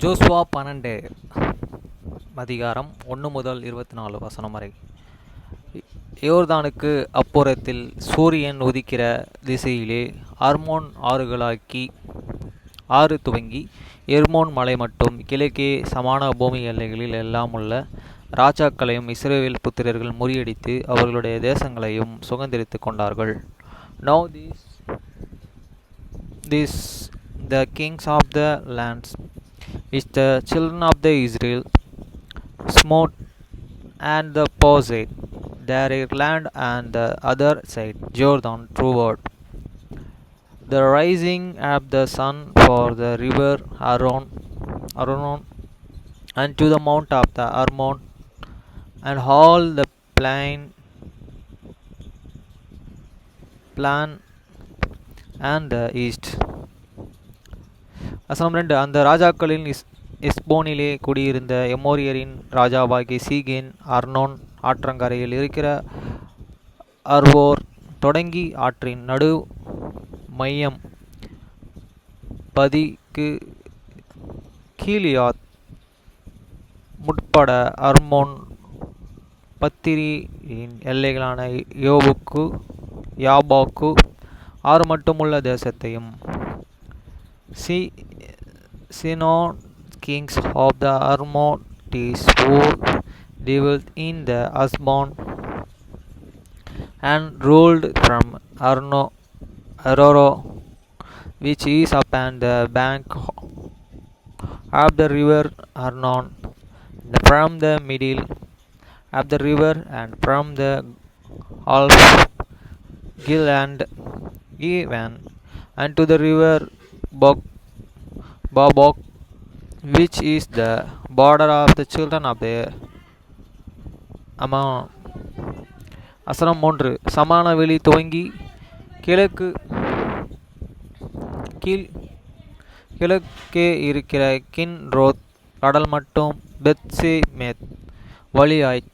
ஜோசுவா 12 அதிகாரம் 1 முதல் 24 வசனம் வரை. யோர்தானுக்கு அப்புறத்தில் சூரியன் உதிக்கிற திசையிலே அர்மோன் ஆறு துவங்கி எர்மோன் மலை மட்டும் கிழக்கே சமான பூமி எல்லைகளில் எல்லாம் உள்ள ராஜாக்களையும் இஸ்ரவேல் புத்திரர்கள் முறியடித்து அவர்களுடைய தேசங்களையும் சுதந்தரித்து கொண்டார்கள். Now this the kings of the lands which the children of the Israel smote and the possessed their land and the other side Jordan toward the rising of the sun for the river Arnon and to the mount of the Armon and all the plain and the east. வசனம் 2. அந்த ராஜாக்களின் எஸ்போனிலே குடியிருந்த எமோரியரின் ராஜாவாகிய சீகேன் அர்னோன் ஆற்றங்கரையில் இருக்கிற அர்வோர் தொடங்கி ஆற்றின் நடு மையம் பதிக்கு கீலியாத் முற்பட அர்மோன் பத்திரியின் எல்லைகளான யாபாக்கு ஆறு மட்டுமுள்ள தேசத்தையும் Sinon kings of the Armotes who dwelt in the Asbon and ruled from Aroro, which is upon the bank of the river Arnon, from the middle of the river and from the half Gilead even unto the river Babok, which is the border of the children of the Ammon. வசனம் 3. சமான வெளி துவங்கி கிழக்கே இருக்கிற கின்ரோத் கடல் மட்டும் பெத்சேமெத் வழியாய்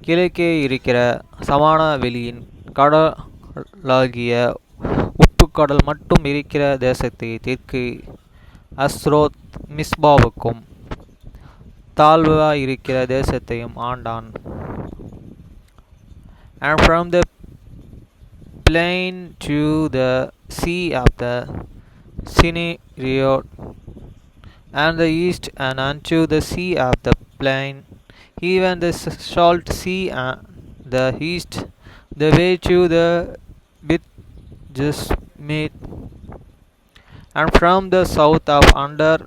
கிழக்கே இருக்கிற சமான வெளியின் கடலாகிய உப்புக்கடல் மட்டும் இருக்கிற தேசத்தை தெற்கு அஸ்ரோத் மிஸ்பாவுக்கும் தாழ்வாய் இருக்கிற தேசத்தையும் ஆண்டான். And from the plain to the sea of the Sinereot and the east and unto the sea of the plain, even the salt sea and the east, the way to the Bethjesmet, and from the south of under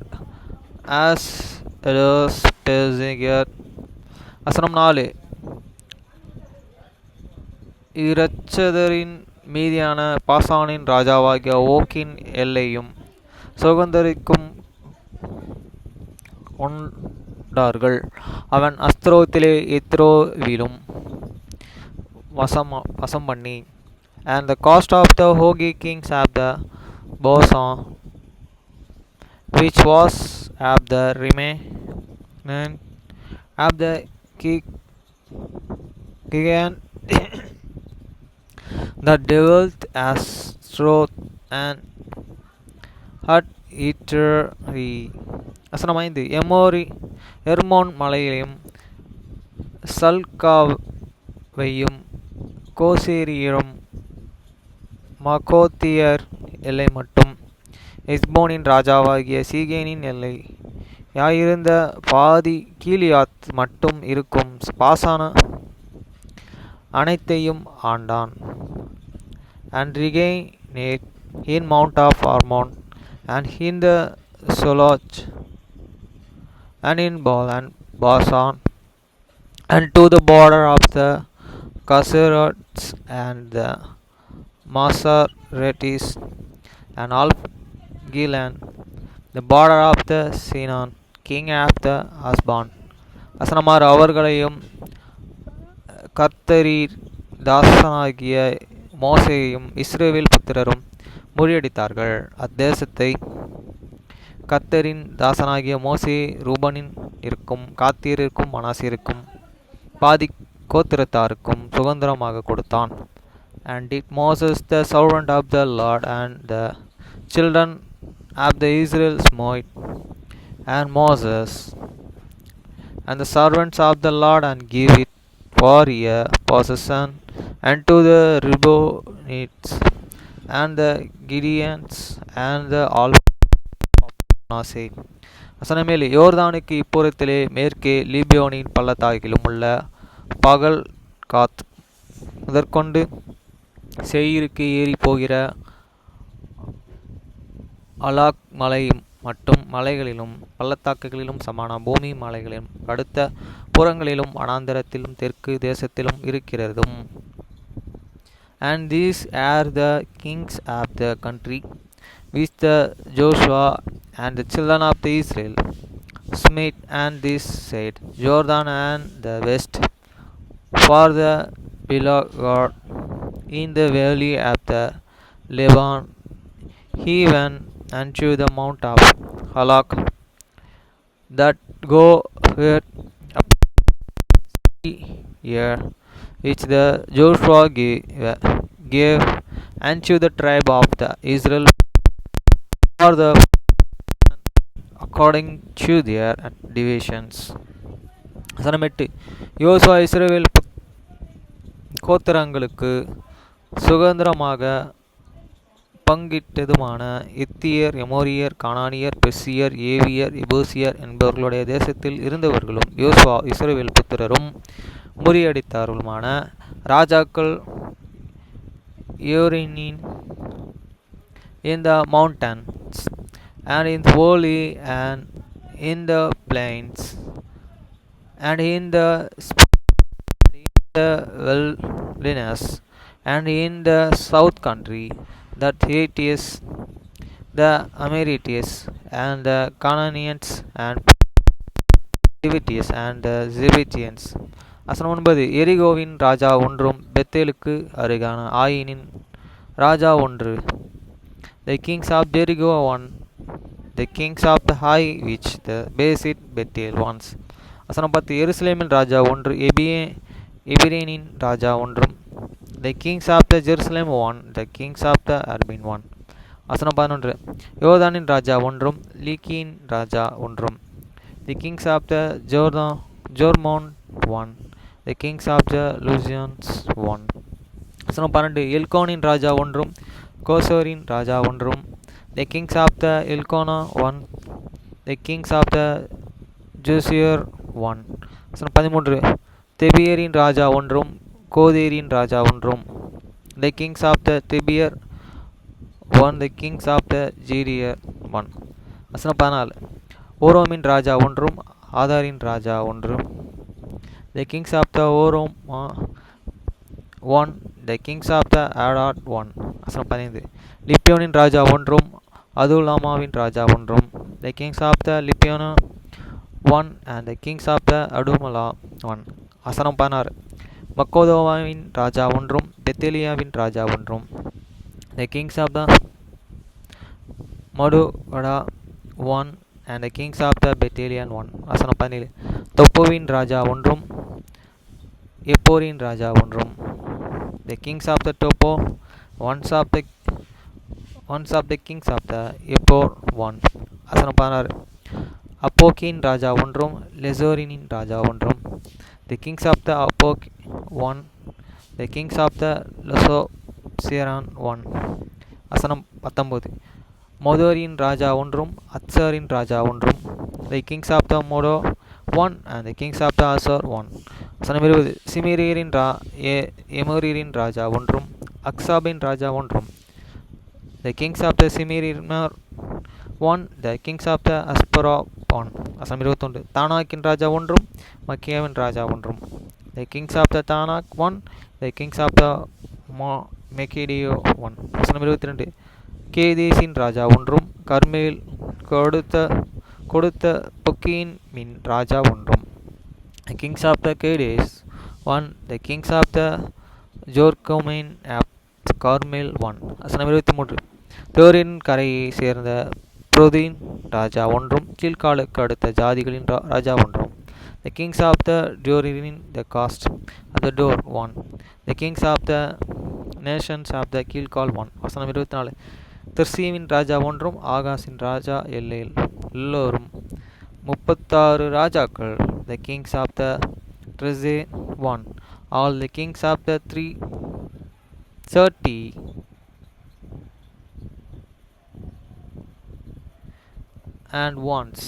as Pezigat. வசனம் 4. இரட்சதரின் மீதியான பாசானின் ராஜாவாகிய ஓக்கின் எல்லையும் சுகந்தரிக்கும் கொண்டார்கள். அவன் அஸ்தரோத்திலே எத்ரோவிலும் வசம் பண்ணி and the cost of the Hogi kings of the Bosan, which was of the remnant of the Gigan that dwelt Astroth and at Itri. வசனம் 5. எர்மோன் மலையையும் சல்காவையும் கோசேரியரும் மகோத்தியர் எல்லை மட்டும் எஸ்போனின் ராஜாவாகிய சீகேனின் எல்லை யாயிருந்த பாதி கீலியாத் மட்டும் இருக்கும் பாசான அனைத்தையும் ஆண்டான். And regained in Mount of Armon and in the Soloch and in Baal and Basan and to the border of the Kaserots and the Masaretes and all Gilead, the border of the Sinon, king of the Asban. வசனம் 6. அவர்களையும் கர்த்தரீர் தாசனாகிய மோசேயும் இஸ்ரவேல் புத்திரரும் முறியடித்தார்கள். அத்தேசத்தை கர்த்தரின் தாசனாகிய மோசே ரூபனின் இருக்கும் காத்தியருக்கும் மனாசேருக்கும் பாதி கோத்திரத்தாருக்கும் சுதந்திரமாக கொடுத்தான். And did Moses the servant of the Lord and the children of the Israel smote and Moses and the servants of the Lord, and give it for a possession unto the Reubenites and the Gideons and the all Manasseh. வசனமேல் யோர்தானுக்கு இப்புறத்திலே மேற்கே லீபியோனின் பள்ளத்தாக்கிலும் உள்ள பகல் காத் முதற்கொண்டு சேயீருக்கு ஏறி போகிற அலாக் மலை மட்டும் மலைகளிலும் பள்ளத்தாக்குகளிலும் சமான பூமி மலைகளிலும் அடுத்த புறங்களிலும் வனாந்தரத்திலும் தெற்கு தேசத்திலும் இருக்கிறதும். And these are the kings of the country which the Joshua and the children of the Israel smite, and this said, Jordan and the west, for the Belagod in the valley of the Lebanon, even unto the mount of Halak, that go up here, which the Joshua gave unto the tribe of the Israel for the according to their divisions. வசனமெட்டு யோசுவா இஸ்ரவேல் கோத்திரங்களுக்கு சுதந்திரமாக பங்கிட்டதுமான எத்தியர், எமோரியர், கானானியர், பெர்சியர், ஏவியர், எபூசியர் என்பவர்களுடைய தேசத்தில் இருந்தவர்களும் யோசுவா இஸ்ரவேல் புத்திரரும் முறியடித்தார்களுமான ராஜாக்கள் யோரினின் in the mountains and in the valley and in the plains and in the wilderness and in the south country, that Hittites, the Amorites, and the Canaanites, and Hittites, and the Jebusians. வசனம் 9. எரிகோவின் ராஜா ஒன்றும் பெத்தேலுக்கு அருகான ஆயினின் ராஜா ஒன்று. The kings of Jericho one, the kings of the high which the basic Bethel once. வசனம் 10. எருசலேமின் ராஜா ஒன்று, எபிரேனின் ராஜா ஒன்றும். The kings of the Jerusalem one, the kings of the Arbin one. வசனம் 11. யோர்தானின் ராஜா ஒன்றும், லீக்கியின் ராஜா ஒன்றும். The kings of the Jormon one, the kings of the Lusians one. வசனம் 12. எல்கோனின் ராஜா ஒன்றும், கோசோரின் ராஜா ஒன்றும். The kings of the Elkanah one, the kings of the Josier one. வசனம் 13. தெபியரின் ராஜா ஒன்றும், கோதேரின் ராஜா ஒன்றும். The kings of the Tebier one, the kings of the Jerier one. வசனம் 14. ஓரோமின் ராஜா ஒன்றும், ஆதாரின் ராஜா ஒன்றும். The kings of the Orom one, the kings of the Adad one. வசனம் 15. லிப்பியோனின் ராஜா ஒன்றும், அதுலாமாவின் ராஜா ஒன்றும். The kings of the Lipiona one, and the kings of the Adumala one. வசனம் 16. மக்கோதோவாவின் ராஜா ஒன்றும், பெத்தேலியாவின் ராஜா ஒன்றும். The kings of the Maduvada one, and the kings of the Bethelian one. வசனம் 17. தொப்போவின் ராஜா ஒன்றும், எப்போரின் ராஜா ஒன்றும். The kings of the Topo, ones of the kings of the Epor one. வசனம் 16. அப்போக்கின் ராஜா ஒன்றும், லெசோரினின் ராஜா ஒன்றும். The kings of the Apok one, the kings of the Lososiran one. வசனம் 19. மோதோரின் ராஜா ஒன்றும், அத்சாரின் ராஜா ஒன்றும். The kings of the Modo one, and the kings of the Asor one. வசனம் 20. சிமிரியரின் எமோரியரின் ராஜா ஒன்றும், அக்சாபின் ராஜா ஒன்றும். The kings of the Simirimer one, the kings of the Aspara one. வசனம் 21. தானாக்கின் ராஜா ஒன்றும், மக்கியாவின் ராஜா ஒன்றும். The kings of the Tanak one, the kings of the Mekidio one. வசனம் 22. கேதேசின் ராஜா ஒன்றும், கர்மேல் கொடுத்த பொக்கியின் மின் ராஜா ஒன்றும். The kings of the Kedes one, the kings of the Jorkomen of Carmel one. வசனம் 23. தோரின் கரையை சேர்ந்த புரோதீன் ராஜா ஒன்றும், கீழ்காலுக்கு அடுத்த ஜாதிகளின் ராஜா ஒன்றும். The kings of the Dorian, the coast of the door one, the kings of the nations of the கீழ்கால் one. வசனம் 24. திர்சீவின் ராஜா ஒன்றும், ஆகாசின் ராஜா எல்லோரும். முப்பத்தாறு ராஜாக்கள், the kings of the Trizé one, all the kings of the 330 and ones.